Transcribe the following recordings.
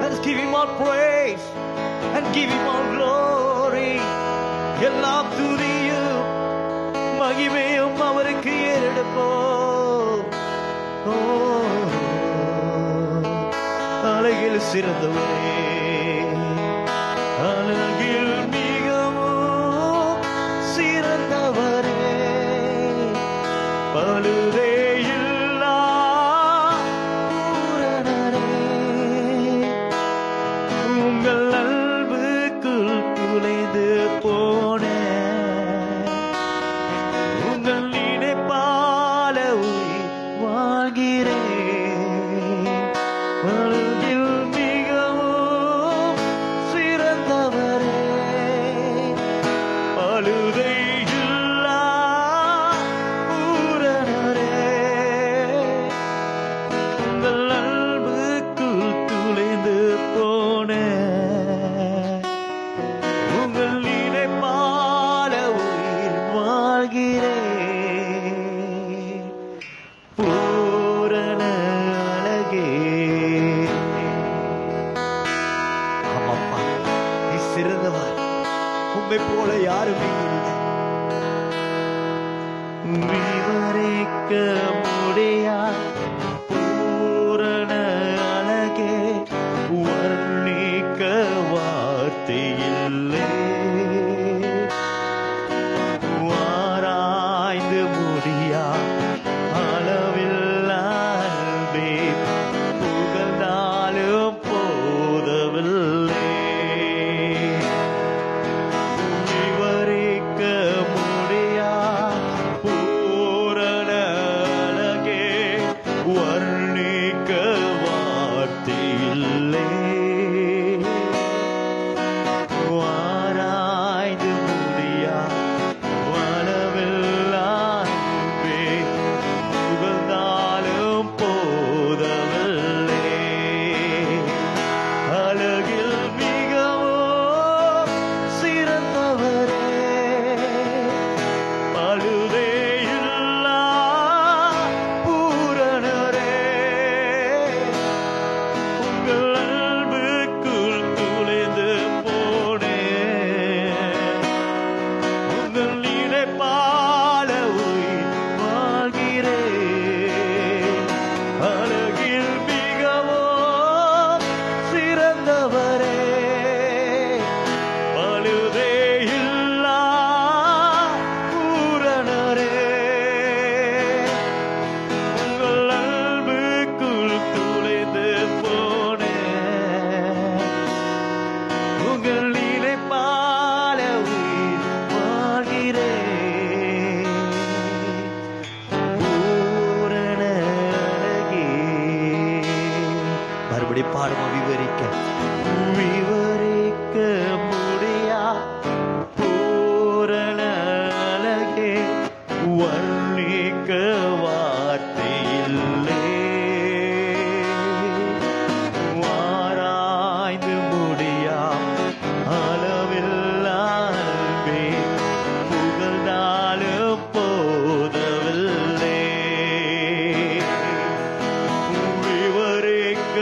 Let's give him all praise and give him all glory. எல்லாம் துதியும் மகிமையும் அவருக்கு ஏறெடுப்போம். அழகில் சிறந்தவரே, அழகில் மிகவும் சிறந்தவரே, பழுதே இல்லா பூரணரே, உங்கள் அன்புக்குள் துளைந்து போனேன், உங்கள் நினைப்பால உயிர் வாழ்கிறேன். அழகில் மிகவும் சிறந்தவரே, பழுதை இல்லா பூரணரே, உங்கள் அன்புக்குள் துளைந்து போனேன், உங்கள் நினைப்பால உயிர் வாழ்கிறேன். பூரண அழகே, ஆமாப்பா, நீ சிறந்தவர், உம்மை போல யாருமே இல்லை. விவரிக்க முடியா பூரண அழகே, வர்ணிக்க வார்த்தை இல்லை. ஆராய்ந்து முடியா அளவில்லா அன்பே, புகழ்ந்தாலும் போதவில்லை. விவரிக்க முடியா பூரண அழகே, வர்ணிக்க வார்த்தை இல்லை. ஆராய்ந்து முடியா அளவில்லா அன்பே, புகழ்ந்தாலும் போதவில்லை. அழகில் மிகவும் சிறந்தவரே, பழுதே இல்லா பூரணரே, உங்கள் அன்புக்குள் துளைந்து போனேன், உங்கள் நினைப்பால உயிர் வாழ்கிறேன். அழகில் மிகவும் சிறந்தவரே, பழுதே இல்லா பூரணரே, உங்கள் அன்புக்குள் துளைந்து போனேன், உங்கள் நினைப்பால உயிர் வாழ்கிறேன். பூரண அழகே, மறுபடி பாடுமா, விவரிக்க முடியா பூரண அழகே, வர்ணிக்க வார்த்தை இல்லை. ஆராய்ந்து முடியா அளவில்லா அன்பே, புகழ்ந்தாலும் போதவில்லை. விவரிக்க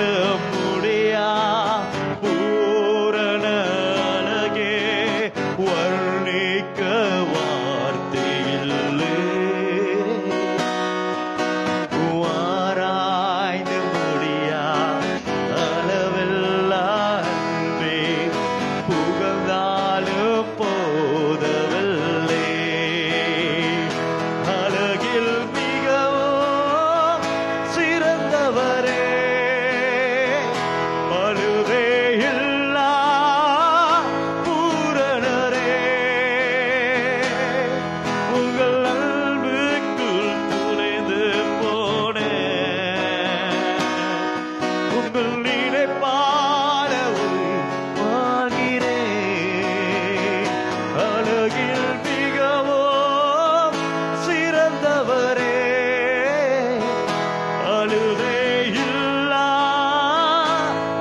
பழுதே இல்லா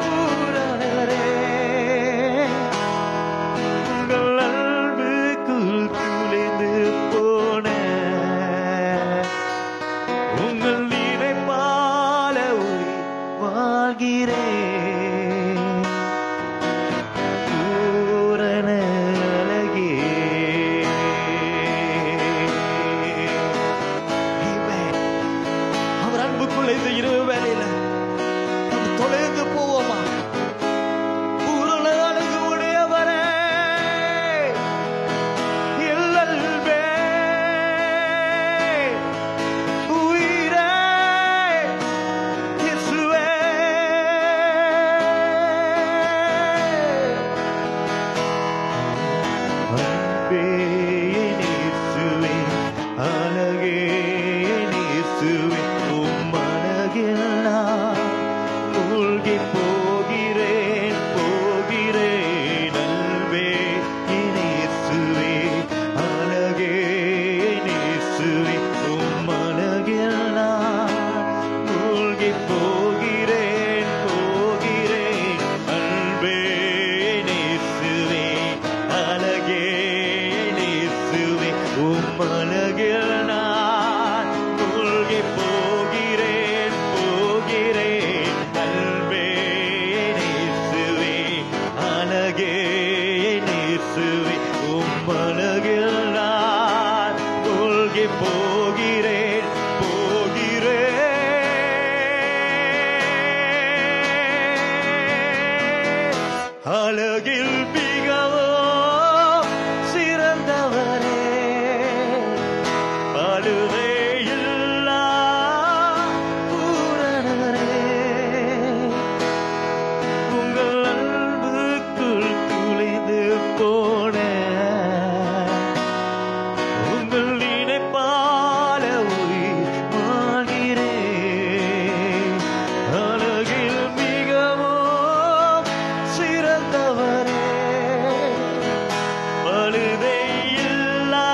பூரணரே, உங்கள் அன்புக்குள் துளைந்து போன உங்கள் நினைப்பால வாழ்கிறேன். பூரண அழகே. Amen. அவர் அன்புக்குள்ள இந்த இரவு வேளையில நம்ம தொலைந்து போவோமா? பூரண அழகு உடையவரே, எல்லல்வே, உயிரே, இயேசுவே. அன்பே என் இயேசுவே, அழகே என் இயேசுவே, உம் அழகில் நான் மூழ்கிப் போகிறேன், போகிறேன். அன்பே என் இயேசுவே, அழகே என் இயேசுவே, உம் அழகில் நான் மூழ்கிப் போகிறேன், போகிறேன். அன்பே என் இயேசுவே, அழகே என் இயேசுவே, உம் அழகில் நான் மூழ்கிப் போகிறேன், போகிறேன். அன்பே என் இயேசுவே, அழகே என் இயேசுவே, உம் அழகில் நான் மூழ்கிப் போகிறேன், போகிறேன். அழகில் மிகவும் சிறந்தவரே, பழுதே இல்லா பூரணரே, உங்கள் அன்புக்குள் துளைந்து போன உங்கள் நினைப்பால உயிர் வாழ்கிறேன். அழகில் மிகவும் சிறந்தவரே, பழுதே இல்லா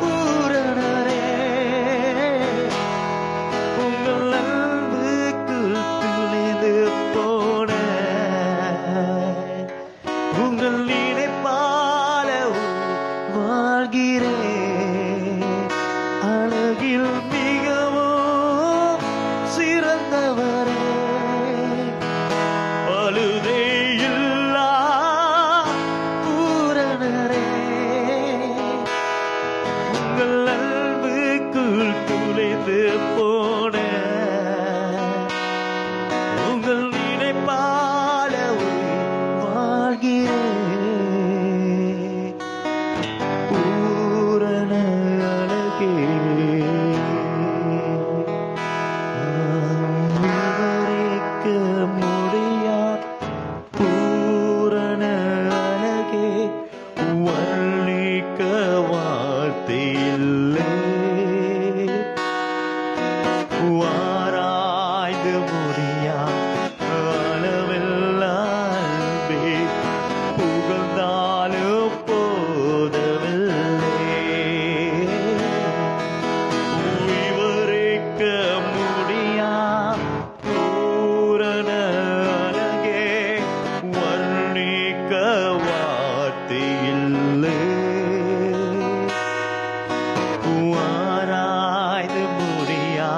பூரணரே, உங்கள் அன்புக்குள் துளைந்து போன உங்கள் நினைப்பால வாழ்கிறேன். அழகில் மிகவும் சிறந்தவரே, பழுதே இல்லா பூரணரே, உங்கள் அன்புக்குள் துளைந்து போன உங்கள் நினைப்பால வாழ்கிறேன். பூரண அழகே, விவரிக்க முடியா பூரண அழகே, வர்ணிக்க வார்த்தை இல்லை. ஆராய்ந்து முடியா அளவில்லா அன்பே, புகழ்ந்தாலும் போதவில்லை. விவரிக்க முடியா பூரண அழகே, வர்ணிக்க வார்த்தை இல்லை. ஆராய்ந்து முடியா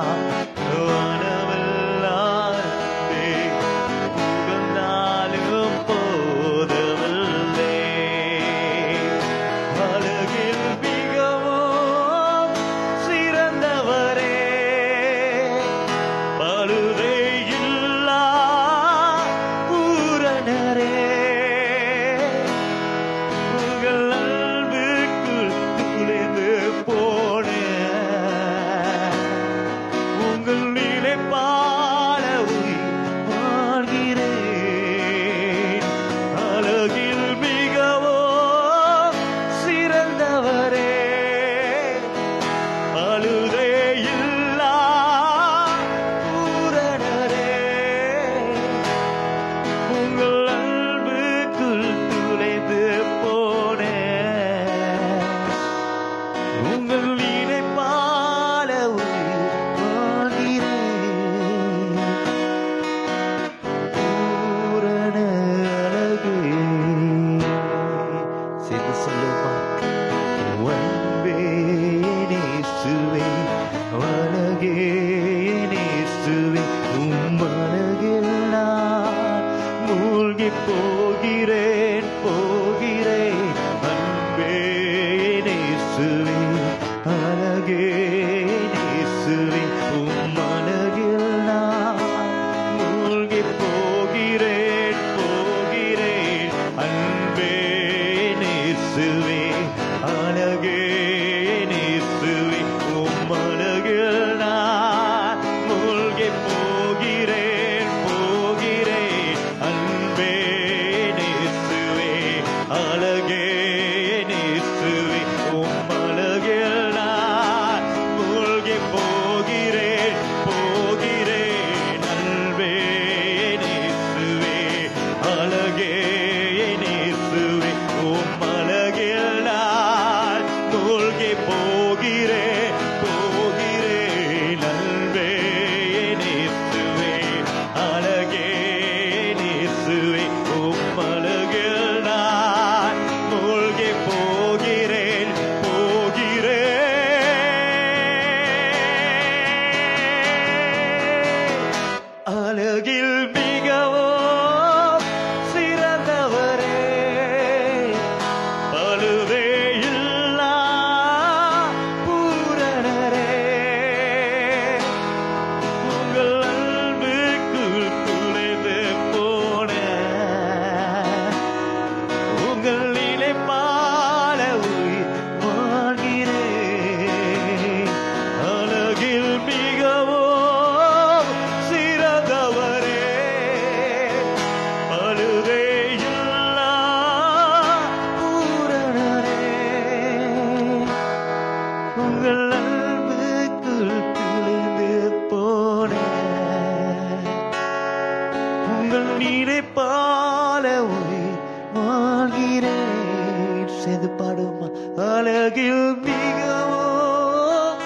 நினைப்பால உயிர் வாழ்கிறேன். செய்து பாடுமா. அழகில் மிகவும்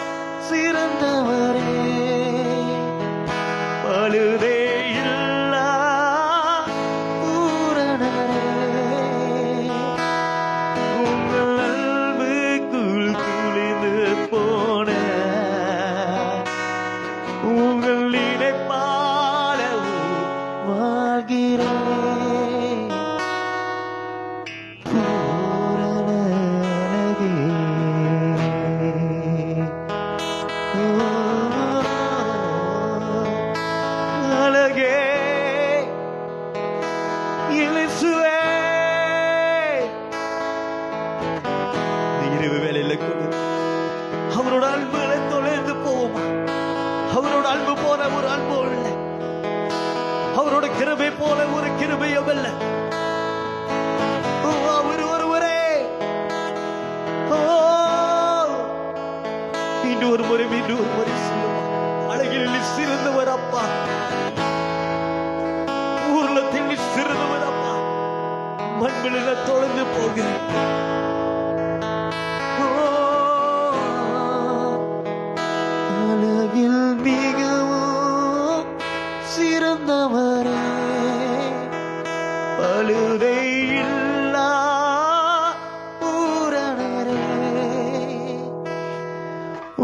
சிறந்தவரே, பழுதே இல்லா பூரணரே, உங்கள் அன்புக்குள் குளிந்து போன உங்கள் நினைப்பால வாழ்கிறேன். பூரண அழகே, அழகே இயேசுவே. இரவு வேலையில கூட அவரோட அன்புகளை தொலைந்து போவோமா? அவரோட அன்பு போல ஒரு அன்பு இல்லை, அவரோட கிருபை போல ஒரு கிருபையும் இல்லை. அவர் ஒருவரே. மீண்டும் ஒரு முறை சொல்லுமா. அழகில் சிறந்தவர் அப்பா, ஊர்லத்தில் சிறந்தவர் அப்பா. மண்ணில தொலைந்து போகிறேன். அழகில் மிகவும் சிறந்தவரே, பழுதை இல்லா பூரணரே,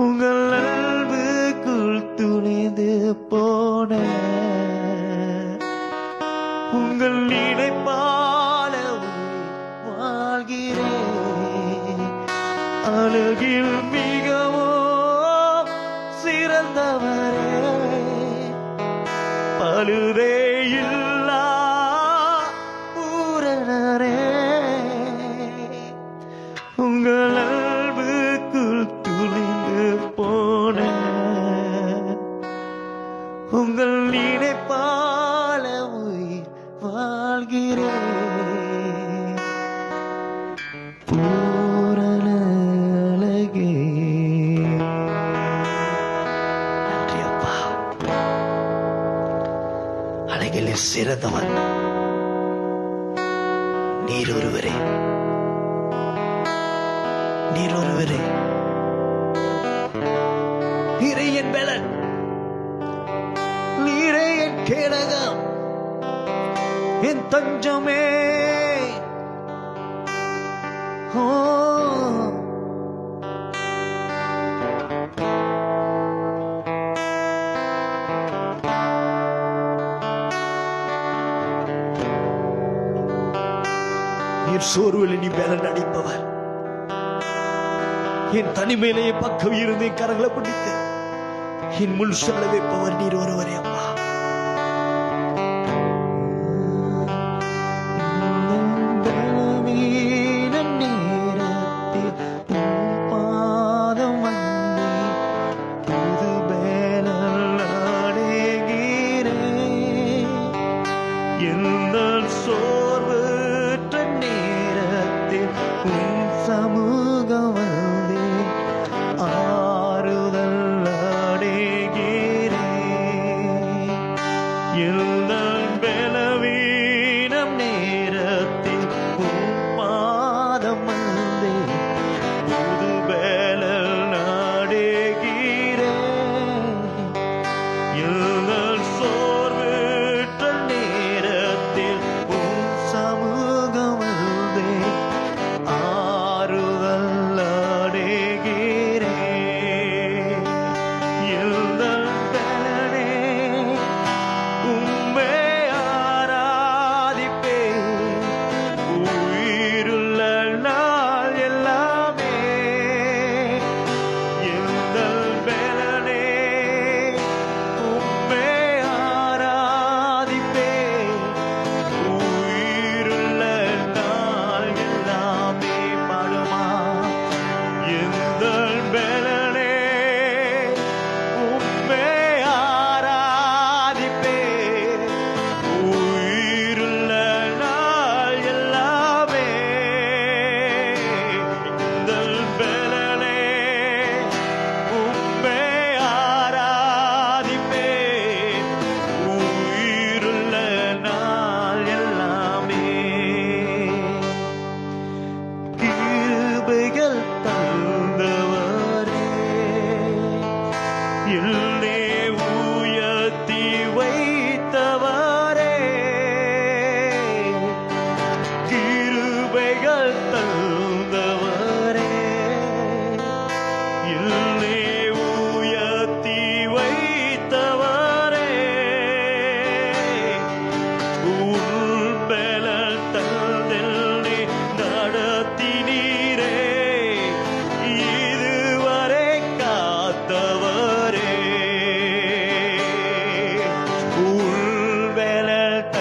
உங்கள் அன்புக்குள் துணிந்து போன உங்கள் நினைப்பால வாழ்கிறேன். அழகில் மிகவும் சிறந்தவரே, பழுதே இல்லா பூரணரே, உங்கள் அன்புக்குள் துணிந்து போன உங்கள் நினைப்பால உயிர் வாழ்கிறேன். பூரண அழகே. நன்றி அப்பா. அழகில் சிறந்தவன் நீர் ஒருவரே, நீர் ஒருவரே. நீரே என் பலன், நீரே என் கேடகம், என் தஞ்சமே. என் சோர்வில் நீ பலன் அளிப்பவர், என் தனிமையிலே பக்கம் இருந்து கரங்களை பிடித்து என் முன் சொல்ல வைப்பவர் நீர் ஒருவரே அப்பா. உள்வெளத்தல்லை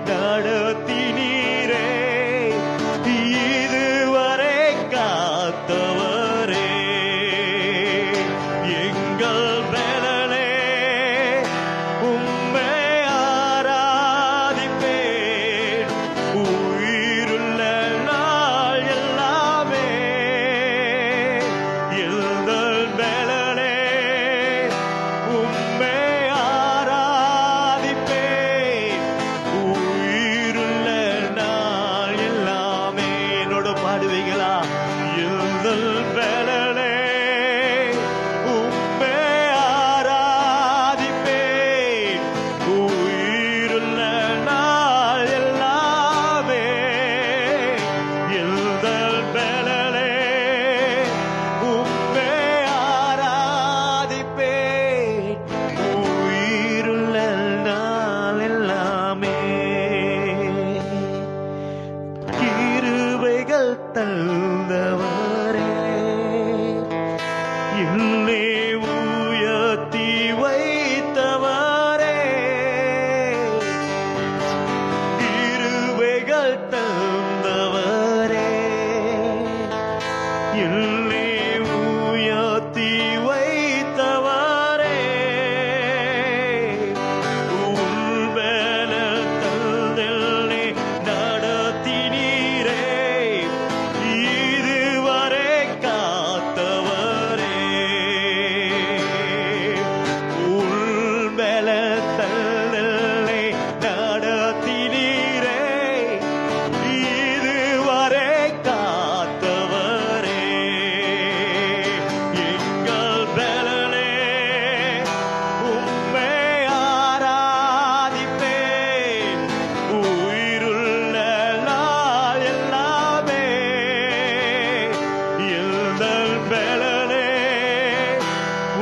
நடத்தினீரே, இதுவரை காத்தவரே. எங்கள் பலனே உம்மை ஆராதிப்பேன், உயிருள்ள நாள் எல்லாமே. எங்கள் பலனே உம்மை ஆராதிப்பேன், உயிருள்ள நாள் எல்லாமே. என்னோட பாடுவீங்களா? எங்கள் பலனே உம்மை ஆராதிப்பேன், உயிருள்ள நாள் எல்லாமே. எங்கள் பலனே உம்மை ஆராதிப்பேன், உயிருள்ள நாள் எல்லாமே. கிருபைகள் தந்தவரே, என்னை உயர்த்தி வைத்தவரே. கிருபைகள் தந்தவரே, என்னை உயர்த்தி வைத்தவரே. உள்வெளத்தல்லை நடத்தினீரே, இதுவரை காத்தவரே. உள்வெளத்தல்லை நடத்தினீரே, இதுவரை காத்தவரே. எங்கள் பலனே உம்மை ஆராதிப்பேன், உயிருள்ள நாள் எல்லாமே. எங்கள் பலனே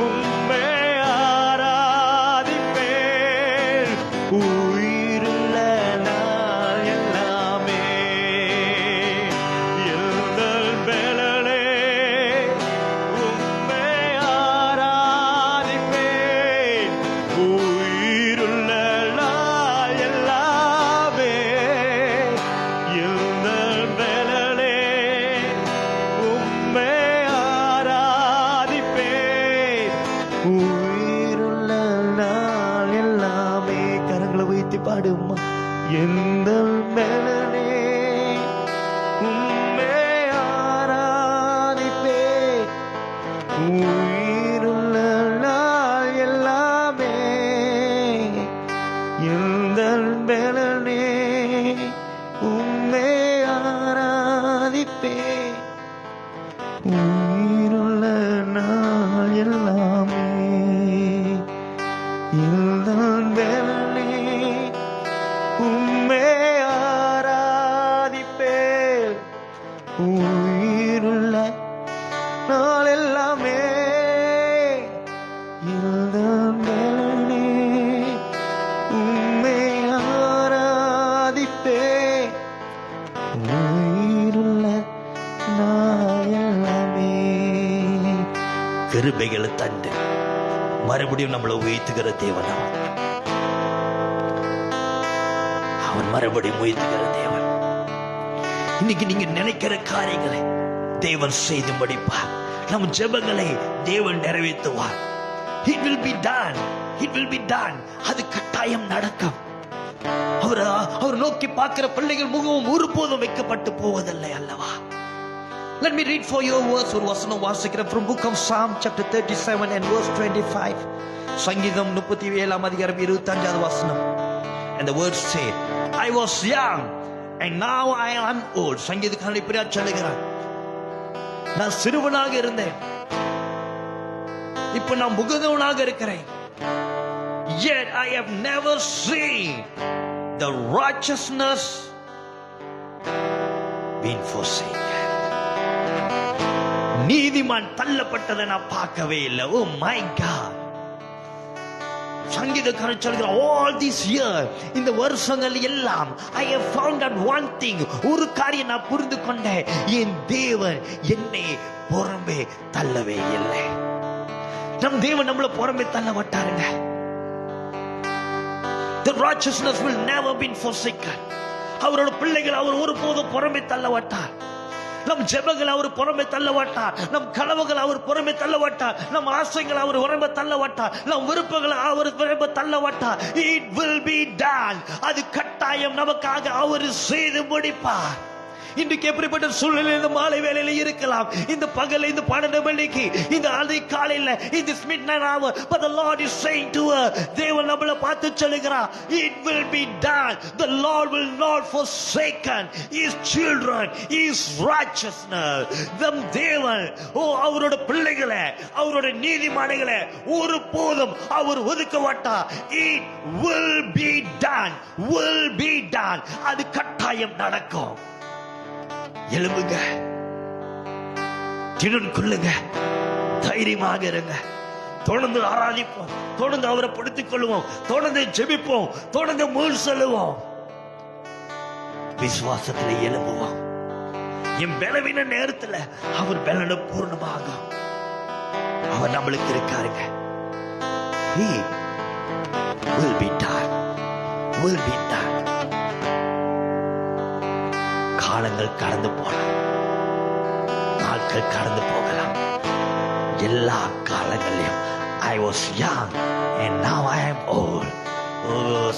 உம்மை ஆராதிப்பேன், உயிருள்ள நாள் எல்லாமே. எங்கள் பலனே உம்மை ஆராதிப்பேன், உயிருள்ள நாள் எல்லாமே. எங்கள் பலனே உம்மை ஆராதிப்பேன், உயிருள்ள நாள் எல்லாமே. கரங்களை வைத்து பாடுமா. எங்கள் பலனே உம்மை ஆராதிப்பேன், உயிருள்ள நாள் எல்லாமே. எங்கள் பலனே உம்மை ஆராதிப்பேன், உயிருள்ள நாள் எல்லாமே. எங்கள் பலனே உம்மை ஆராதிப்பேன், உயிருள்ள நாள் எல்லாமே. எங்கள் பலனே உம்மை ஆராதிப்பேன், உயிருள்ள நாள் எல்லாமே. கிருபைகளை தந்து மறுபடியும் நம்மளை உயர்த்துகிற தேவன் அவன். அவன் மறுபடியும் உயர்த்துகிற தேவன். இன்னைக்கு நீங்க நினைக்கிற காரியங்களை தேவன் செய்து முடிப்பார். நம் ஜெபங்களை தேவன் நிறைவேற்றுவார். It will be done. It will be done. அது கட்டாயம் நடக்கும். அவர் நோக்கி பார்க்கிற பிள்ளைகள் முகமும் ஒருபோதும் வைக்கப்பட்டு போவதில்லை அல்லவா? Let me read for you a verse. ஒரு வசனம் வாசிக்கிறேன் from book of Psalm chapter 37 and verse 25. சங்கீதம் 37 அதிகாரம் 25வது வசனம். And the words say, I was young and now I am old. சங்கீதக்காரன் இப்படியா சொல்லுகிறான், நான் சிறுவனாக இருந்தேன், இப்ப நான் முதிர்ந்தவனாக இருக்கிறேன். Yet I have never seen the righteousness being forsaken. நீதிமான் தள்ளப்பட்டதை நான் பார்க்கவே இல்லை. Oh my god. சங்கீதக்காரன் சொல்கிறார், all this year, இந்த வருஷங்கள் எல்லாம் I have found out one thing. ஒரு காரியம் நான் புரிந்து கொண்டேன், என் தேவன் என்னை புறம்பே தள்ளவே இல்லை. நம் தேவன் நம்மள புறம்பே தள்ள மாட்டாருங்க. The righteousness will never be forsaken. அவரோட பிள்ளைகள் அவர் ஒருபோதும் புறமே தள்ளவட்டார். நம் ஜெபங்கள் அவர் புறமே தள்ளவட்டார். நம் கனவுகள் அவர் புறமே தள்ளவட்டார். நம் ஆசைகள் அவர் புறமே தள்ளவட்டார். நம் விருப்பங்கள் அவர் புறமே தள்ளவட்டார். It will be done. அது கட்டாயம் நமக்காக அவர் செய்து முடிப்பார். இன்றைக்கு எப்படிப்பட்ட சூழ்நிலை இந்த மாலை வேளையில இருக்கலாம், இந்த பகல், இந்த 12 மணிக்கு, இந்த அதை காலையில, இந்த midnight hour, but the Lord is saying to her, தேவன் நம்மளை பார்த்து சொல்லுகிறார், it will be done. The Lord will not forsaken his children, his righteousness. தம் தேவன் அவரோட பிள்ளைகளை, அவரோட நீதிமான்களை ஒரு போதும் அவர் ஒதுக்க மாட்டார். It will be done, will be done. அது கட்டாயம் நடக்கும். எழும்புங்க, திடன் கொள்ளுங்க, தைரியமாக இருங்க. தொடர்ந்து ஆராதிப்போம், தொடர்ந்து அவரை படுத்திக் கொள்வோம், தொடர்ந்து ஜெபிப்போம், தொடர்ந்து முன் செல்லுவோம். விசுவாசத்தில் எழும்புவோம். என் பலவீன நேரத்தில் அவர் பலன பூர்ணமாகும். அவர் நம்மளுக்கு இருக்காருங்க. He will be done, will be done. காலங்கள் கடந்து போகலாம், நாட்கள் கடந்து போகலாம். எல்லா காலங்களையும் I was young and now I am old.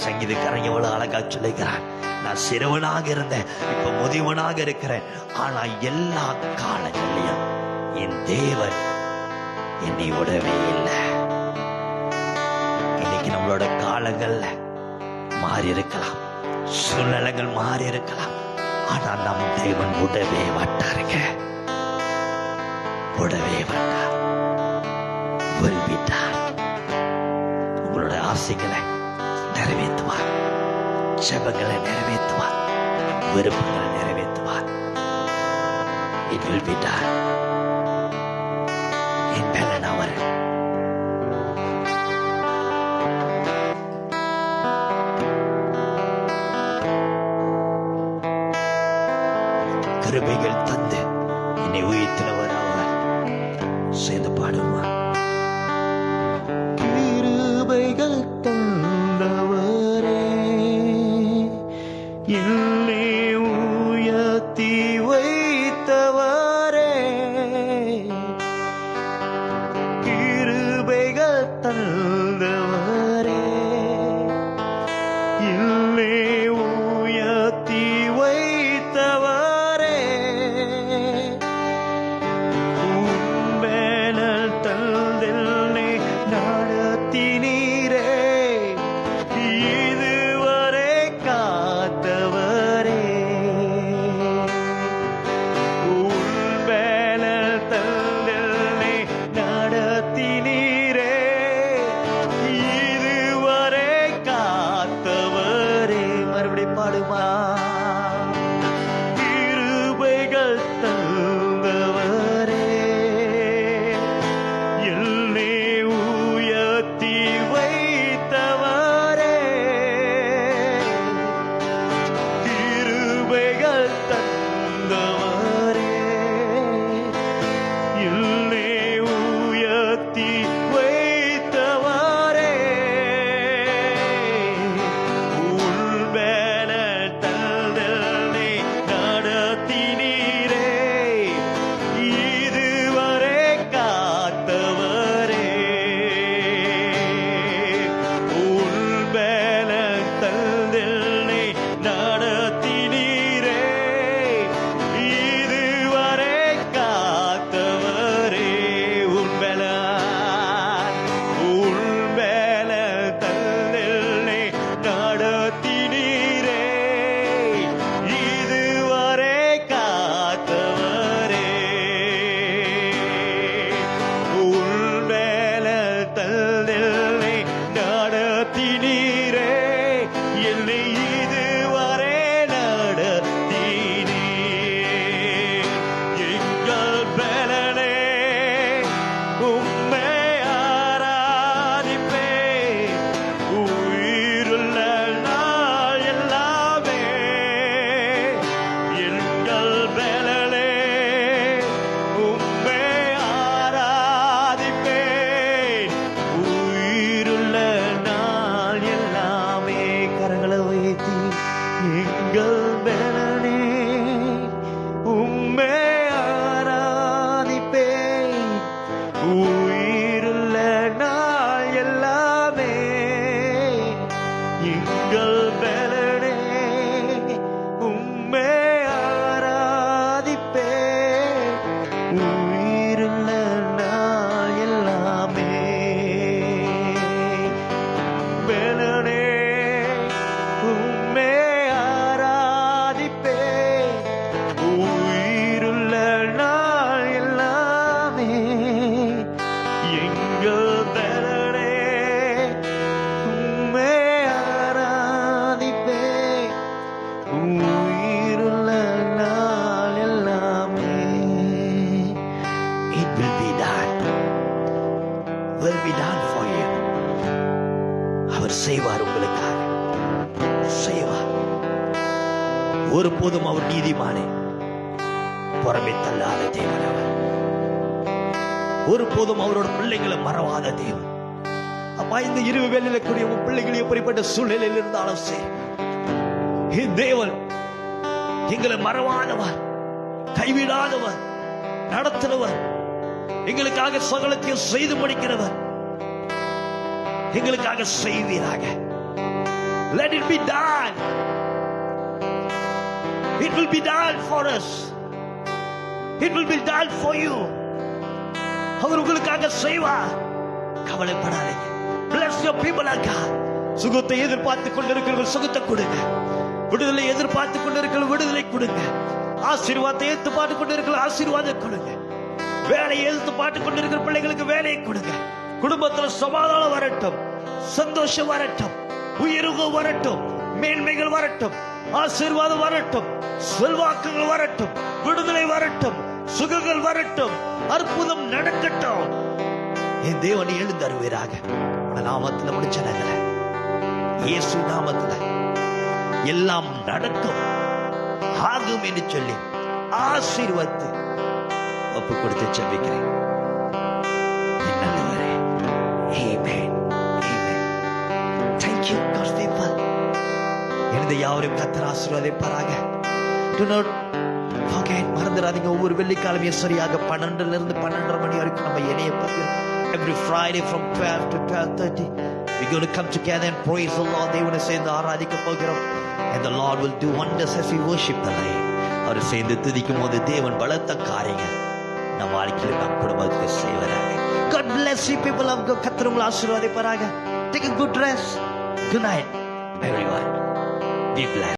சங்கீதக்காரன் எவ்வளவு அழகா சொல்லுகிறான், நான் சிறுவனாக இருந்தேன், இப்ப முதியவனாக இருக்கிறேன். ஆனா எல்லா காலங்களையும் என் தேவன் என்னை விடவே இல்லை. இன்னைக்கு நம்மளோட காலங்கள்ல மாறி இருக்கலாம், சூழ்நிலைகள் மாறி இருக்கலாம். ஆனா நம் தேவன் விடவே மாட்டாருங்க, விடவே மாட்டார். Will be done. உங்களோட ஆசைகளை நிறைவேற்றுவார், ஜெபங்களை நிறைவேற்றுவார், விருப்பங்களை நிறைவேற்றுவார். It will be done. என் பலன் அவர். கிருபைகள் தந்து என்னை உயிர்த்தவர் அவர். சேர்ந்து பாடுமா. கிருபைகள் தந்தவரே, என்னை உயர்த்தி வைத்தவரே, கிருபைகள் தந்தவரே, என்னை உயர்த்தி வைத்தவர். எங்கள் பலனே உம்மை ஆராதிப்பே உயிருள்ள நாள் எல்லாமே. பலனே உம்மை ஆராதிப்பே உயிருள்ள நாள் எல்லாமே. எங்கள் பலனே உம்மை ஆராதிப்பே உயிருள்ள நாள் எல்லாமே. It will be done. Will be done for you. அவர் செய்வார் உங்களுக்காக செய்வார். ஒருபோதும் அவர் நீதிமானே புறமே தள்ளாத தேவன். அவர் ஒருபோதும் அவரோட பிள்ளைகளை மறவாத தேவன். அப்பா, இந்த இருவு வேலையில கூடிய உன் பிள்ளைகள் எப்படிப்பட்ட சூழ்நிலையில் இருந்தாலும் சரி, தேவன் எங்களை மறவாதவர், கைவிடாதவர், நடத்துறவர், எங்களுக்காக சகலத்தையும் செய்து முடிக்கிறவர். எங்களுக்காக செய்வீராக. Let it be done. It will be done for us. It will be done for you. அவர் உங்களுக்காக செய்வார். கவலைப்படாதீங்க. Bless your people, God. சுகத்தை எதிர்பார்த்து கொண்டிருக்கிறவர்கள் சுகத்தை கொடுங்க. விடுதலை எதிர்பார்த்து கொண்டிருக்கிற விடுதலை கொடுங்க. ஆசீர்வாதத்தை எதிர்பார்த்து கொண்டிருக்கிற ஆசீர்வாதம் கொடுங்க. வேலையை எதிர்பார்த்து கொண்டிருக்கிற பிள்ளைகளுக்கு வேலையை கொடுங்க. குடும்பத்தில் சமாதானம் வரட்டும், சந்தோஷம் வரட்டும், உயர்வு வரட்டும், மேன்மைகள் வரட்டும், ஆசீர்வாதம் வரட்டும், செல்வாக்குகள் வரட்டும், விடுதலை வரட்டும், சுகங்கள் வரட்டும், அற்புதம் நடக்கட்டும். என் தேவனை எழுந்தருவீராக. நாமத்தில் முடிச்ச நகர இயேசு நாமத்தில் எல்லாம் நடக்கும் ஆகும் என்று சொல்லி ஆசீர்வதித்து ஒப்பு கொடுத்து ஜெபிக்கிறேன். நல்லவரே. Amen. Amen. Thank you, God's people. எனது யாவரையும் கர்த்தர் ஆசீர்வதிப்பாராக. Do not forget, மறந்துடாதீங்க, ஒவ்வொரு வெள்ளிக்கிழமையும் சரியாக 12 இருந்து 12:30 மணி வரைக்கும் நம்ம இணைய பார்க்கிறோம். Every Friday from 12 to 12:30 we're going to come together and praise the Lord. தேவனை சேர்ந்து ஆராதிக்க போகிறோம். And the Lord will do wonders as we worship the Lord. அவரை சேர்ந்து துதிக்கும் போது தேவன் பலத்த காரியங்கள் நம் வாழ்க்கையில் நம் குடும்பத்துக்கு செய்வாராக. God bless you, people of God. கர்த்தர் உங்களை ஆசீர்வதிப்பாராக. Take a good rest. Good night, everyone. Be blessed.